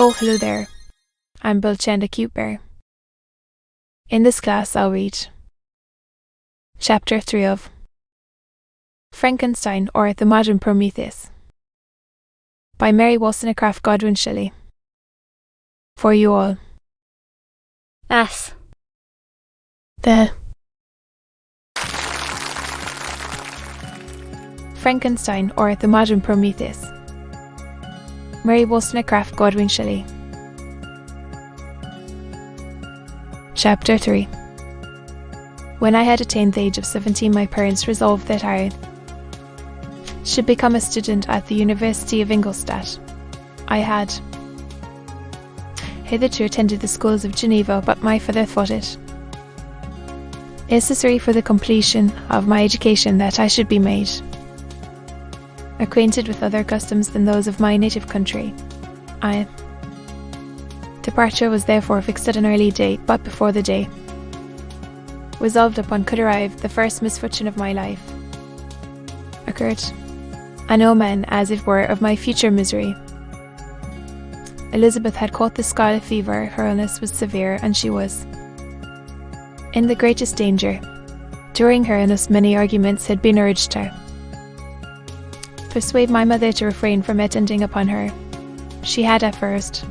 Oh, hello there. I'm Bulcha the Cute Bear. In this class, I'll read Chapter 3 of Frankenstein, or The Modern Prometheus, by Mary Wollstonecraft Godwin Shelley. For you all. S. The Frankenstein, or The Modern Prometheus. Mary Wollstonecraft Godwin Shelley. Chapter 3. When I had attained the age of 17, my parents resolved that I should become a student at the University of Ingolstadt. I had hitherto attended the schools of Geneva, but my father thought it necessary for the completion of my education that I should be made acquainted with other customs than those of my native country. Departure was therefore fixed at an early date, but before the day resolved upon could arrive, the first misfortune of my life occurred, an omen, as it were, of my future misery. Elizabeth had caught the scarlet fever, her illness was severe, and she was in the greatest danger. During her illness many arguments had been urged her persuade my mother to refrain from attending upon her. She had at first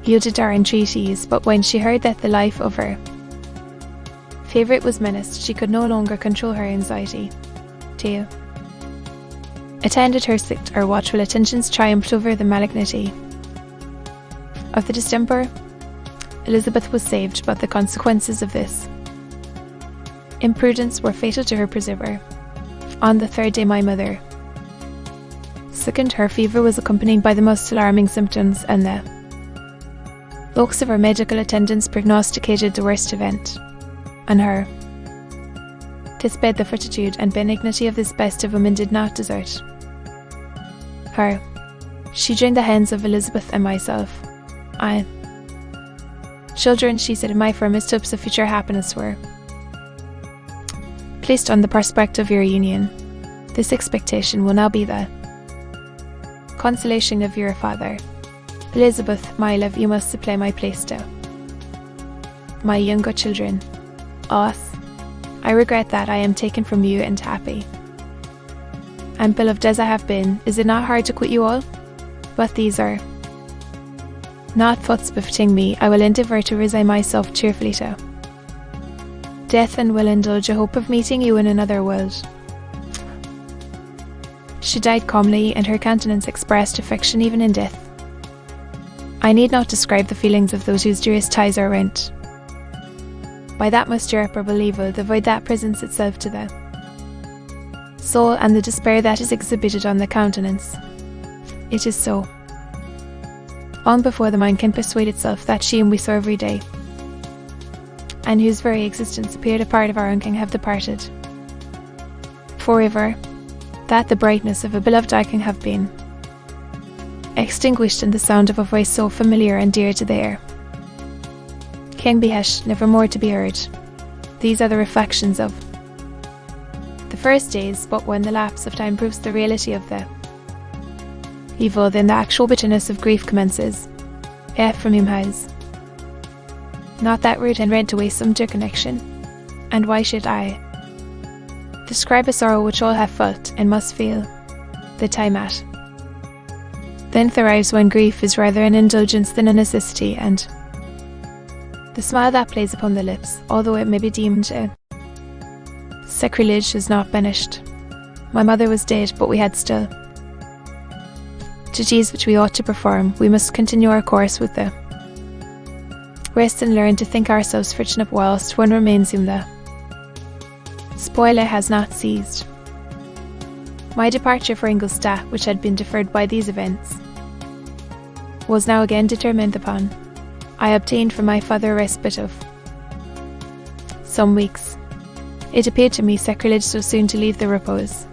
yielded to our entreaties, but when she heard that the life of her favourite was menaced, she could no longer control her anxiety. 2. Attended her sick or watchful attentions triumphed over the malignity of the distemper. Elizabeth was saved, but the consequences of this imprudence were fatal to her preserver. On the third day my mother sickened. Her fever was accompanied by the most alarming symptoms, and the looks of her medical attendants prognosticated the worst event. And her displayed the fortitude and benignity of this best of women did not desert her. She joined the hands of Elizabeth and myself. Children, she said, my firmest hopes of future happiness were placed on the prospect of your union. This expectation will now be the consolation of your father. Elizabeth, my love, you must supply my place now. My younger children, us, I regret that I am taken from you and happy and beloved as I have been. Is it not hard to quit you all? But these are not thoughts befitting me. I will endeavour to resign myself cheerfully to death, and will indulge a hope of meeting you in another world. She died calmly, and her countenance expressed affection even in death. I need not describe the feelings of those whose dearest ties are rent by that most irreparable evil, the void that presents itself to the soul, and the despair that is exhibited on the countenance. It is so long before the mind can persuade itself that she whom we saw every day, and whose very existence appeared a part of our own king, have departed forever, that the brightness of a beloved eye can have been extinguished, and the sound of a voice so familiar and dear to the air can be hushed, never more to be heard. These are the reflections of the first days, but when the lapse of time proves the reality of the evil, then the actual bitterness of grief commences. From whom has not that root and rent away some dear connection? And why should I describe a sorrow which all have felt and must feel the time at length arrives, when grief is rather an indulgence than a necessity, and the smile that plays upon the lips, although it may be deemed a sacrilege, is not banished. My mother was dead, but we had still duties which we ought to perform. We must continue our course with the rest, and learn to think ourselves fortunate whilst one remains whom the spoiler has not seized. My departure for Ingolstadt, which had been deferred by these events, was now again determined upon. I obtained from my father a respite of some weeks. It appeared to me sacrilege so soon to leave the repose,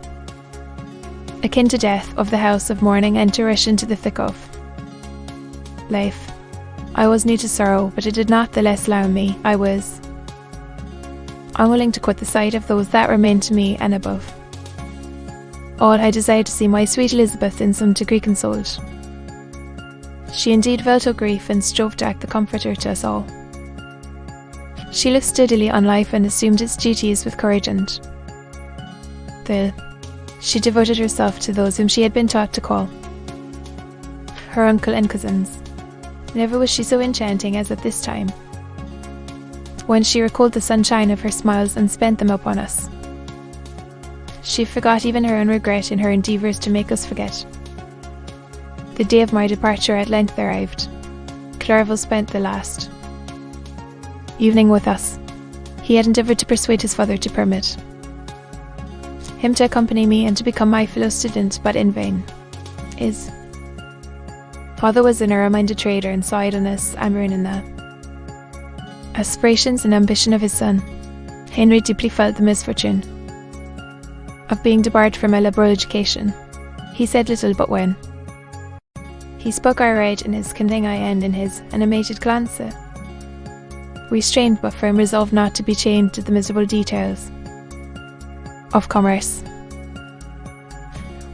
akin to death, of the house of mourning, and to rush into the thick of life. I was new to sorrow, but it did not the less alarm me. I was unwilling to quit the sight of those that remained to me, and above all I desired to see my sweet Elizabeth in some degree consoled. She indeed felt her grief and strove to act the comforter to us all. She looked steadily on life and assumed its duties with courage and she devoted herself to those whom she had been taught to call her uncle and cousins. Never was she so enchanting as at this time, when she recalled the sunshine of her smiles and spent them upon us. She forgot even her own regret in her endeavours to make us forget. The day of my departure at length arrived. Clerval spent the last evening with us. He had endeavoured to persuade his father to permit him to accompany me and to become my fellow student, but in vain. His father was a narrow-minded trader and saw idleness and ruin in the aspirations and ambition of his son. Henry deeply felt the misfortune of being debarred from a liberal education. He said little, but when he spoke I read in his kindling eye and in his animated glance restrained but firm resolve not to be chained to the miserable details of commerce.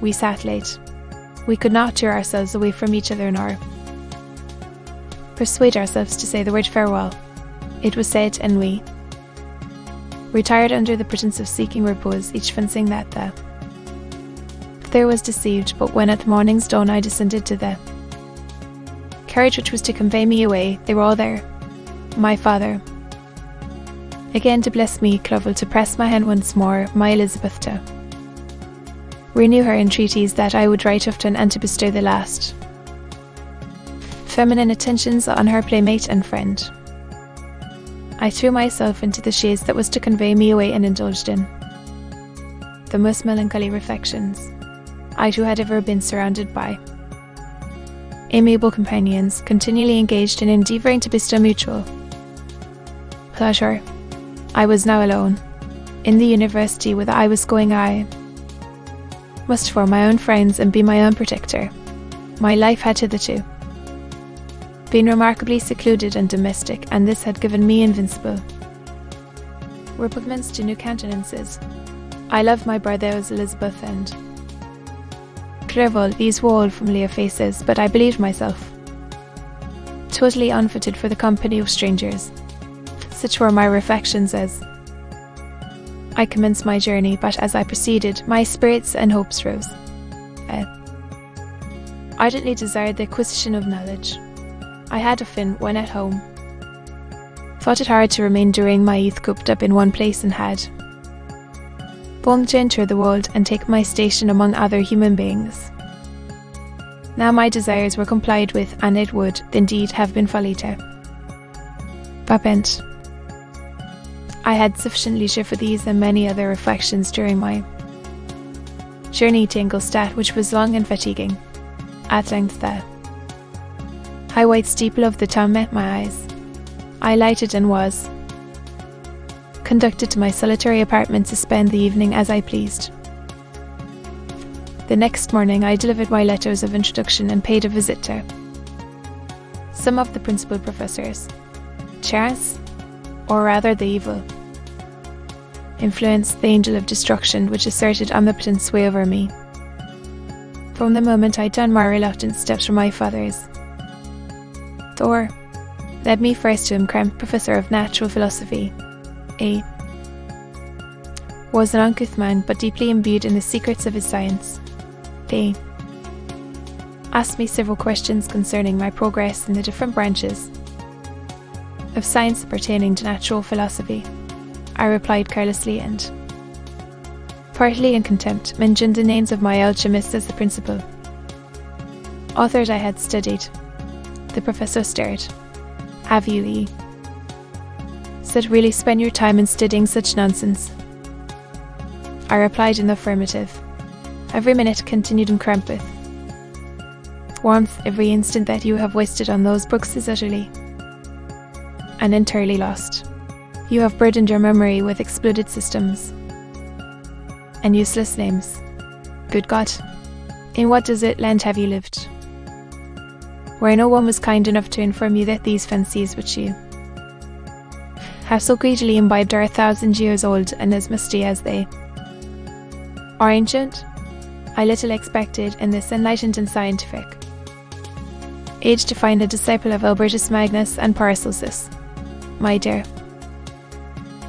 We sat late. We could not tear ourselves away from each other nor persuade ourselves to say the word farewell. It was said, and we retired under the pretence of seeking repose, each fancying that the other was deceived. But when at the morning's dawn I descended to the carriage which was to convey me away, they were all there. My father, again to bless me, Clerval, to press my hand once more, my Elizabeth to renew her entreaties that I would write often and to bestow the last feminine attentions on her playmate and friend. I threw myself into the chaise that was to convey me away and indulged in the most melancholy reflections. I too had ever been surrounded by amiable companions, continually engaged in endeavouring to bestow mutual pleasure. I was now alone. In the university whither I was going, I must form my own friends and be my own protector. My life had hitherto been remarkably secluded and domestic, and this had given me invincible repugnance to new countenances. I loved my brothers Elizabeth and Clerval. These were all familiar faces, but I believed myself totally unfitted for the company of strangers. Such were my reflections as I commenced my journey, but as I proceeded, my spirits and hopes rose. I ardently desired the acquisition of knowledge. I had often, when at home, thought it hard to remain during my youth cooped up in one place, and had longed to enter the world and take my station among other human beings. Now my desires were complied with, and it would, indeed, have been folly to repent. I had sufficient leisure for these and many other reflections during my journey to Ingolstadt, which was long and fatiguing. At length the high white steeple of the town met my eyes. I lighted and was conducted to my solitary apartment to spend the evening as I pleased. The next morning I delivered my letters of introduction and paid a visit to some of the principal professors. Chance, or rather the evil influence, the angel of destruction, which asserted omnipotent sway over me. From the moment I turned my reluctant steps from my father's door, led me first to him, cramped professor of natural philosophy. A was an uncouth man, but deeply imbued in the secrets of his science. They asked me several questions concerning my progress in the different branches of science pertaining to natural philosophy. I replied carelessly and, partly in contempt, mentioned the names of my alchemists as the principal authors I had studied. The professor stared. Have you, he said, really spent your time in studying such nonsense? I replied in the affirmative. Every minute, continued in cramped with warmth, every instant that you have wasted on those books is utterly and entirely lost. You have burdened your memory with exploded systems and useless names. Good God, in what desert land have you lived, where no one was kind enough to inform you that these fancies which you have so greedily imbibed are 1,000 years old and as musty as they are ancient? I little expected in this enlightened and scientific age to find a disciple of Albertus Magnus and Paracelsus. My dear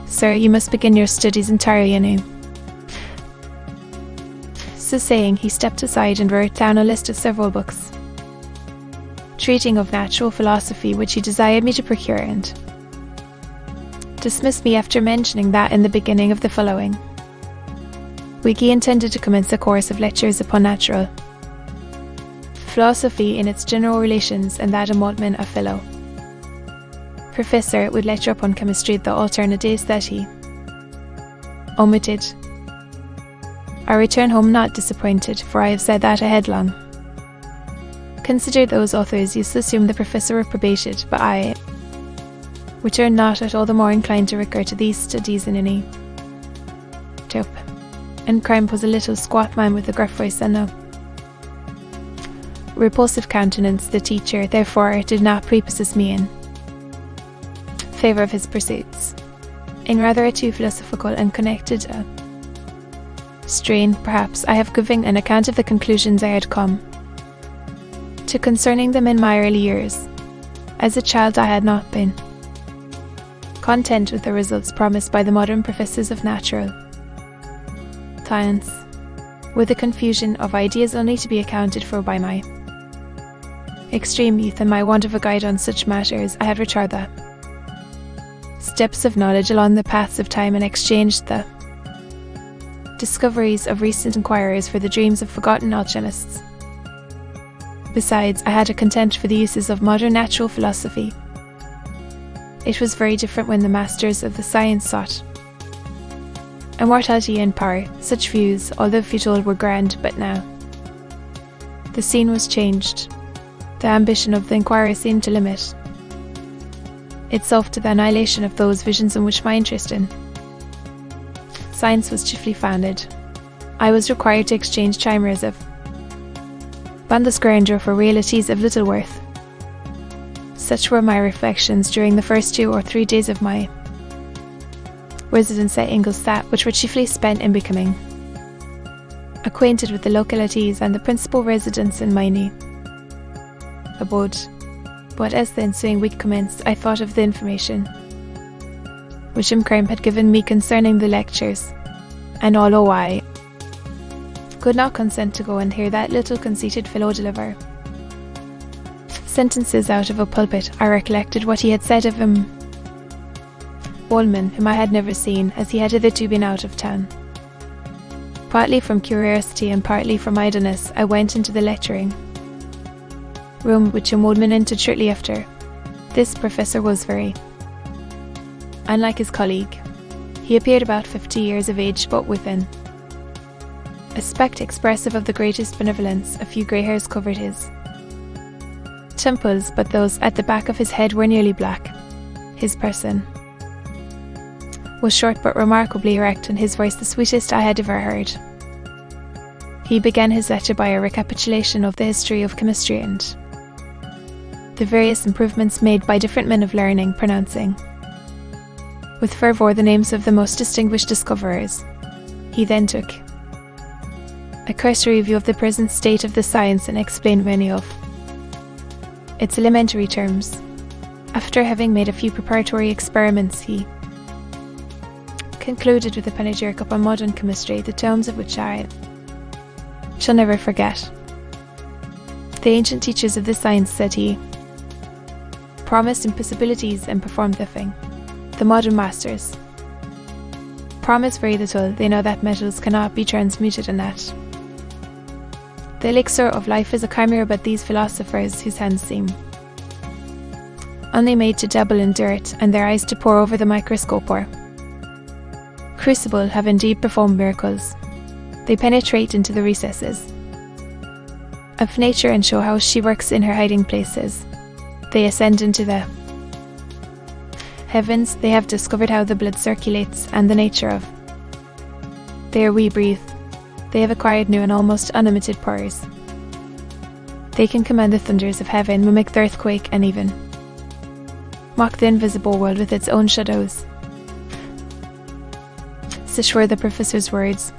sir, you must begin your studies entirely anew. So saying, he stepped aside and wrote down a list of several books treating of natural philosophy, which he desired me to procure, and dismissed me after mentioning that in the beginning of the following week he intended to commence a course of lectures upon natural philosophy in its general relations, and that a Maltman, a fellow professor, would lecture upon chemistry the alternate days that he omitted. I return home not disappointed, for I have said that I headlong considered those authors used to assume the professor reprobated, but I return not at all the more inclined to recur to these studies in any dope. And Crime was a little squat man with a gruff voice and a repulsive countenance. The teacher, therefore, did not prepossess me in favour of his pursuits, in rather a too philosophical and connected strain. Perhaps I have given an account of the conclusions I had come to concerning them in my early years. As a child I had not been content with the results promised by the modern professors of natural science, with a confusion of ideas only to be accounted for by my extreme youth and my want of a guide on such matters. I had retrod the steps of knowledge along the paths of time, and exchanged the discoveries of recent inquirers for the dreams of forgotten alchemists. Besides, I had a contempt for the uses of modern natural philosophy. It was very different when the masters of the science sought immortality and power. Such views, although futile, were grand, but now the scene was changed. The ambition of the inquirer seemed to limit itself to the annihilation of those visions on which my interest in science was chiefly founded. I was required to exchange chimeras of boundless grandeur for realities of little worth. Such were my reflections during the first 2 or 3 days of my residence at Ingolstadt, which were chiefly spent in becoming acquainted with the localities and the principal residents in my new abode. But as the ensuing week commenced, I thought of the information which Crime had given me concerning the lectures, and although I could not consent to go and hear that little conceited fellow deliver sentences out of a pulpit, I recollected what he had said of him, Wallman, whom I had never seen, as he had hitherto been out of town. Partly from curiosity and partly from idleness, I went into the lecturing room, which Wallman entered shortly after. This professor was very unlike his colleague. He appeared about 50 years of age, but with an aspect expressive of the greatest benevolence. A few grey hairs covered his temples, but those at the back of his head were nearly black. His person was short but remarkably erect, and his voice the sweetest I had ever heard. He began his lecture by a recapitulation of the history of chemistry and the various improvements made by different men of learning, pronouncing with fervour the names of the most distinguished discoverers. He then took a cursory view of the present state of the science and explained many of its elementary terms. After having made a few preparatory experiments, he concluded with a panegyric upon modern chemistry, the tomes of which I shall never forget. The ancient teachers of this science, said he, promised impossibilities and performed nothing. The modern masters promise very little. They know that metals cannot be transmuted, and that the elixir of life is a chimera, but these philosophers, whose hands seem only made to dabble in dirt, and their eyes to pore over the microscope or crucible, have indeed performed miracles. They penetrate into the recesses of nature and show how she works in her hiding places. They ascend into the heavens. They have discovered how the blood circulates and the nature of the air we breathe. They have acquired new and almost unlimited powers. They can command the thunders of heaven, mimic the earthquake, and even mock the invisible world with its own shadows. Such were the professor's words.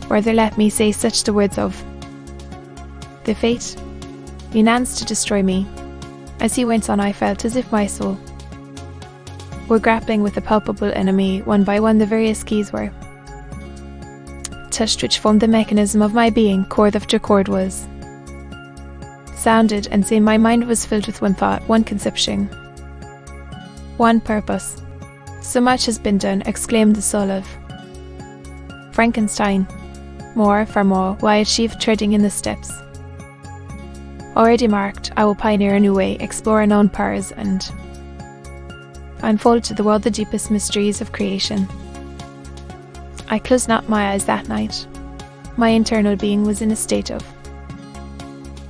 Rather, let me say such the words of the fate Nans to destroy me. As he went on, I felt as if my soul were grappling with a palpable enemy. One by one the various keys were touched which formed the mechanism of my being. Chord after chord was sounded, and soon my mind was filled with one thought, one conception, one purpose. So much has been done, exclaimed the soul of Frankenstein. More, far more, will I achieve treading in the steps already marked. I will pioneer a new way, explore unknown powers, and unfold to the world the deepest mysteries of creation. I closed not my eyes that night. My internal being was in a state of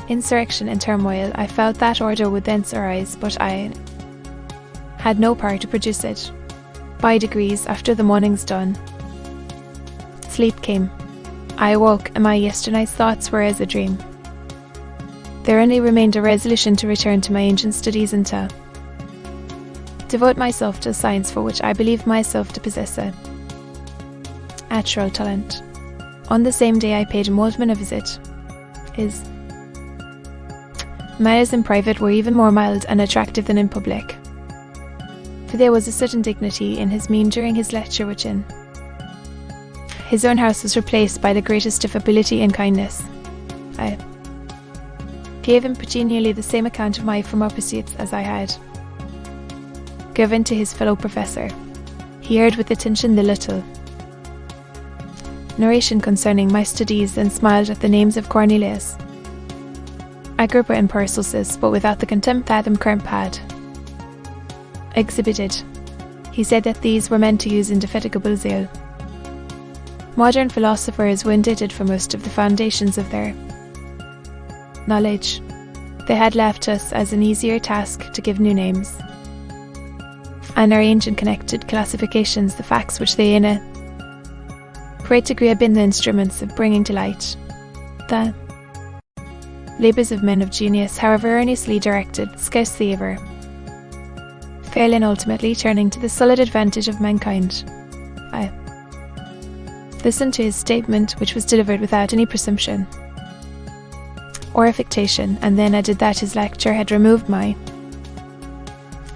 insurrection and turmoil. I felt that order would thence arise, but I had no power to produce it. By degrees, after the morning's dawn, sleep came. I awoke, and my yesternight's thoughts were as a dream. There only remained a resolution to return to my ancient studies and to devote myself to a science for which I believed myself to possess a natural talent. On the same day I paid Moldman a visit. His manners in private were even more mild and attractive than in public, for there was a certain dignity in his mien during his lecture which in his own house was replaced by the greatest affability and kindness. I gave him pretty nearly the same account of my former pursuits as I had given to his fellow professor. He heard with attention the little narration concerning my studies, and smiled at the names of Cornelius, Agrippa and Paracelsus, but without the contempt Adam Kemp had exhibited. He said that these were men to use indefatigable zeal. Modern philosophers were indebted for most of the foundations of their knowledge. They had left us as an easier task to give new names and arrange in connected classifications the facts which they in a great degree have been the instruments of bringing to light. The labours of men of genius, however earnestly directed, scarcely ever fail in ultimately turning to the solid advantage of mankind. I listened to his statement, which was delivered without any presumption or affectation, and then added that his lecture had removed my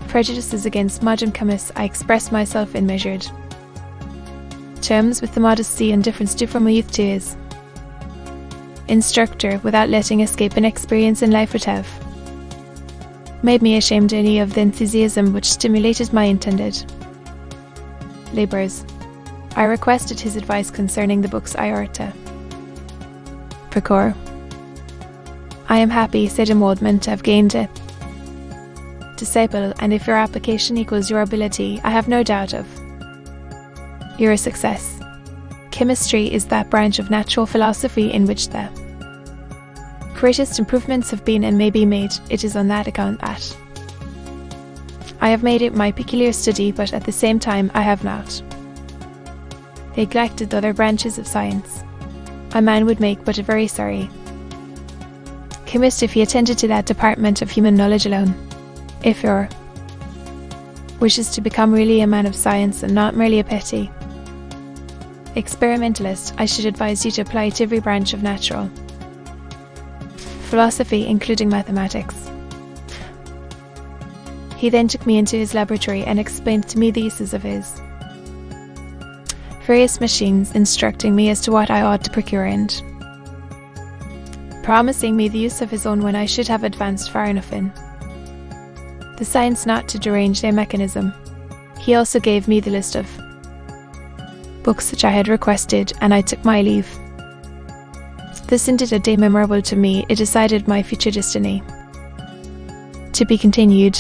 prejudices against modern chemists. I expressed myself in measured terms, with the modesty and difference due from my youth to his instructor, without letting escape an experience in life which have made me ashamed only of the enthusiasm which stimulated my intended labours. I requested his advice concerning the books I ought to procure. I am happy, said Moldman, to have gained a disciple, and if your application equals your ability, I have no doubt of your success. Chemistry is that branch of natural philosophy in which the greatest improvements have been and may be made. It is on that account that I have made it my peculiar study, but at the same time I have not neglected the other branches of science. A man would make but a very sorry chemist if he attended to that department of human knowledge alone. If your wish is to become really a man of science and not merely a petty experimentalist, I should advise you to apply to every branch of natural philosophy, including mathematics. He then took me into his laboratory and explained to me the uses of his various machines, instructing me as to what I ought to procure and promising me the use of his own when I should have advanced far enough in the science not to derange their mechanism. He also gave me the list of books which I had requested, and I took my leave. This indeed a day memorable to me. It decided my future destiny. To be continued.